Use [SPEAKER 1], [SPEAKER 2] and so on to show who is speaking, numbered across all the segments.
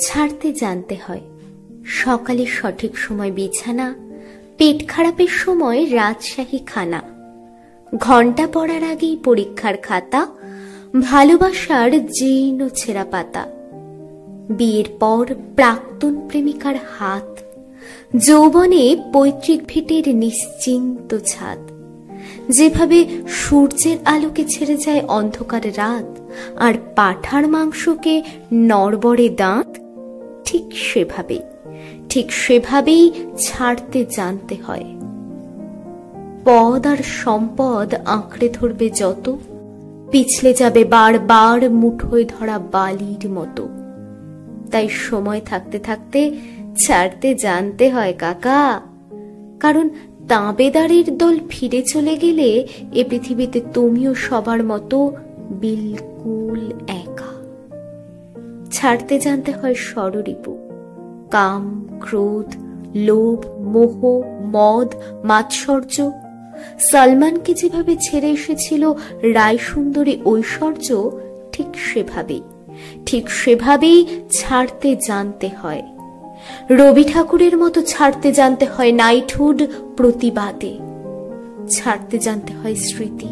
[SPEAKER 1] ছাড়তে জানতে হয়। সকালে সঠিক সময় বিছানা, পেট খারাপের সময় রাজশাহী খানা, ঘন্টা পড়ার আগেই পরীক্ষার খাতা, ভালোবাসার জীর্ণ ছেঁড়া পাতা, বিয়ের পর প্রাক্তন প্রেমিকার হাত, যৌবনে পৈতৃক ভিটের নিশ্চিন্ত ছাদ। যেভাবে সূর্যের আলোকে ছেড়ে যায় অন্ধকার রাত, আর পাঁঠার মাংসকে নড়বড়ে দাঁত, ঠিক সেভাবেই ছাড়তে জানতে হয়। পদ আর সম্পদ আঁকড়ে ধরবে যত, পিছলে যাবে বারবার মুঠোয় ধরা বালির মতো। তাই সময় থাকতে থাকতে ছাড়তে জানতে হয় কাকা, কারণ তাঁবেদারের দল ফিরে চলে গেলে এ পৃথিবীতে তুমিও সবার মতো বিলকুল একা। ছাড়তে জানতে হয় ষড়রিপু, কাম, ক্রোধ, লোভ, মোহ, মদ, মাৎসর্য। সালমানকে যেভাবে ছেড়ে এসেছিল রায় সুন্দরী ঐশ্বর্য, ঠিক সেভাবেই ছাড়তে জানতে হয়। রবি ঠাকুরের মতো ছাড়তে জানতে হয় নাইটহুড প্রতিবাদে। ছাড়তে জানতে হয় স্মৃতি,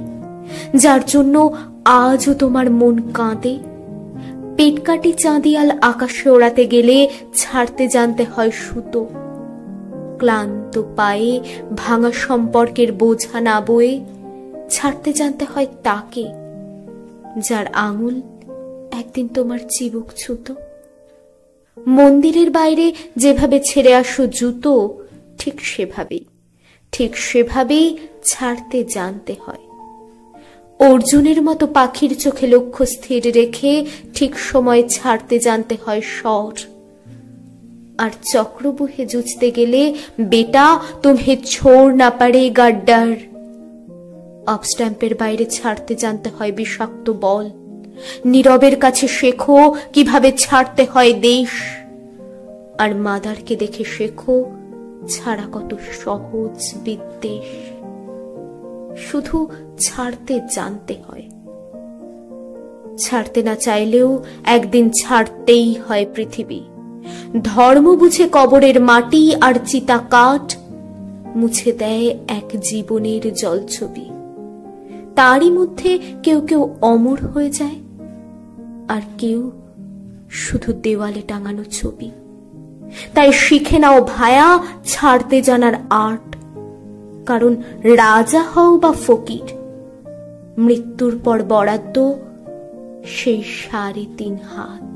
[SPEAKER 1] যার জন্য আজও তোমার মন কাঁদে। পেটকাটি চাঁদিয়াল আকাশে ওড়াতে গেলে ছাড়তে জানতে হয় সুতো। ক্লান্ত পায়ে ভাঙা সম্পর্কের বোঝা না বয়ে ছাড়তে জানতে হয় তাকে, যার আঙুল একদিন তোমার চিবুক ছুতো। মন্দিরের বাইরে যেভাবে ছেড়ে আসো জুতো, ঠিক সেভাবেই ছাড়তে জানতে হয়। অর্জুনের মতো পাখির চোখে লক্ষ্য স্থির রেখে ঠিক সময় ছাড়তে জানতে হয় স্বর। আর চক্রবুহে জুঝতে গেলে বেটা তুমি ছোড় না পারে গাড্ডার। অফস্ট্যাম্পের বাইরে ছাড়তে জানতে হয় বিষাক্ত বল। নীরবের কাছে শেখো কিভাবে ছাড়তে হয় দেশ। আর মাদারকে দেখে শেখো ছাড়া কত সহজ বিদ্বেষ। শুধু ছাড়তে জানতে হয়। ছাড়তে না চাইলেও একদিন ছাড়তেই হয় পৃথিবী। ধর্ম বুঝে কবরের মাটি আর চিতা কাঠ মুছে দেয় এক জীবনের জলছবি। তারই মধ্যে কেউ কেউ অমর হয়ে যায়, আর কেউ শুধু দেওয়ালে টাঙানো ছবি। তাই শিখে নাও ভায়া ছাড়তে জানার আর্ট, কারণ রাজা হও বা ফকির, মৃত্যুর পর বরাদ্দ সেই 3.5 হাত।